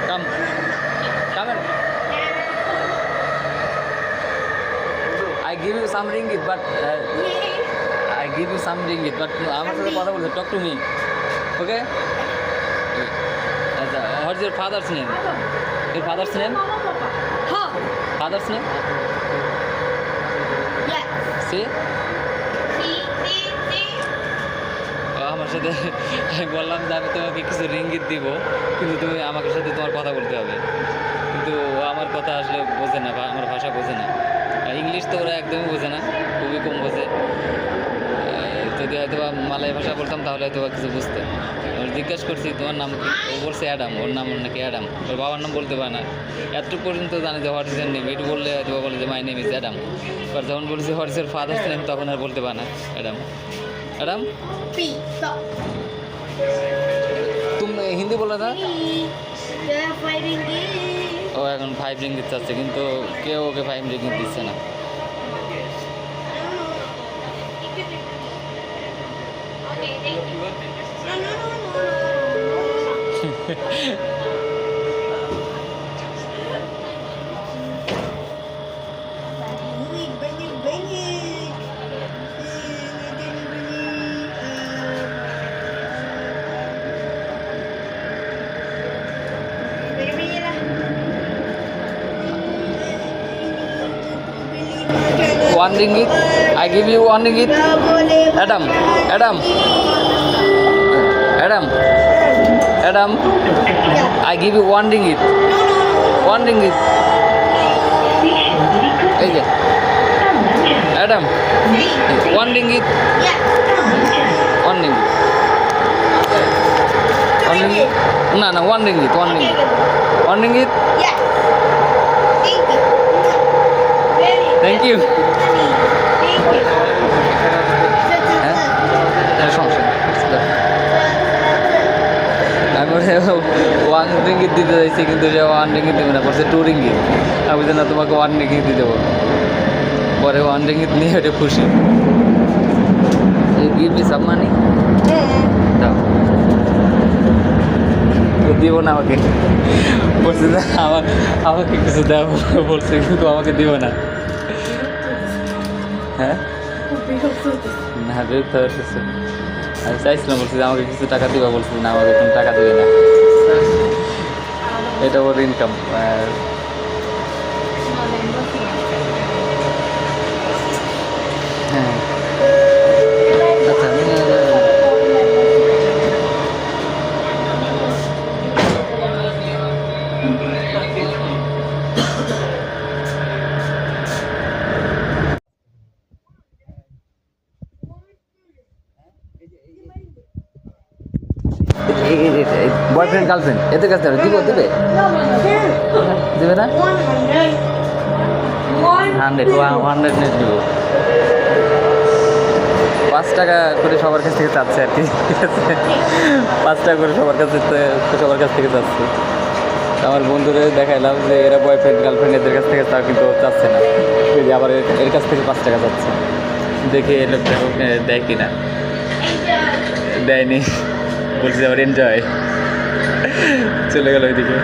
Come. Come and I give you some ringgit, but I give you some ringgit, but আমার সাথে কথা বলতে talk to me. Okay? What's your father's name? Your father's name? Father's name? See? আমার সাথে আমি বললাম যে আমি তোমাকে কিছু রিঙ্গিত দিব, কিন্তু তুমি আমাকে সাথে তোমার কথা বলতে হবে। কিন্তু আমার কথা আসলে বোঝে না, আমার ভাষা বোঝে না। ইংলিশ তো ওরা একদমই বোঝে না, খুবই কম বোঝে। যদি হয়তো বা মালয় ভাষা বলতাম তাহলে হয়তো বা কিছু বুঝতে। জিজ্ঞেস করছি তোমার নাম কি, ও বলছে অ্যাডাম, ওর নাম নাকি অ্যাডাম। ওর বাবার নাম বলতে পারে না, এতটুকু পর্যন্ত জানে যে হোয়াট ইজ ইয়ার নেম, এটু বললে হয়তো বলে যে মাই নেম ইজ অ্যাডাম। এবার যখন বলছি what is year father's name, তখন আর বলতে পারে না অ্যাডাম। অ্যাডাম তুমি হিন্দি বলো না? ও এখন 5 রিঙ্গিত চাচ্ছে, কিন্তু কেউ ওকে 5 রিঙ্গিত দিচ্ছে না। One ringgit. I give you 1 ringgit. Adam. I give you 1 ringgit. 1 ringgit. Hey, Adam. 1 ringgit. 1 ringgit. 1 ringgit. No, 1 ringgit. 1 ringgit. 1 ringgit. Thank you. আমি 1 রিঙ্গিত দিতে চাইছি, কিন্তু সে 1 রিঙ্গিত দেবে না, বলছে 2 রিঙ্গিত। আমি বলছি না, তোমাকে 1 রিঙ্গিত দিয়ে দেবো। পরে 1 রিঙ্গিত নিয়ে ওটা খুশি। গিভ মি সাম মানি। দাও। দিব না আমাকে, বলছে যে আমাকে কিছু দাও বলছে, কিন্তু আমাকে দিব না। হ্যাঁ না, বিরক্ত হচ্ছে। আমি চাইছিলাম, বলছি যে আমাকে কিছু টাকা দিবা, বলছি না আমাকে কোনো টাকা দিবে না। এটা ওর ইনকাম। হ্যাঁ আচ্ছা, বয়ফ্রেন্ড গার্লফ্রেন্ড এদের কাছে দিবে না? 100 নেট দিব। 5 টাকা করে সবার কাছ থেকে চাচ্ছে আর কি, ঠিক আছে? 5 টাকা করে সবার কাছ থেকে চাচ্ছে। আমার বন্ধুদের দেখাইলাম যে এরা বয়ফ্রেন্ড গার্লফ্রেন্ড এদের কাছ থেকে চা, কিন্তু চাচ্ছে না, আবার এর কাছ থেকে 5 টাকা চাচ্ছে। দেখি এ লোকটা দেয় কিনা। দেয়নি, বলছি আবার এনজয়। চলে গেল ওইদিকে।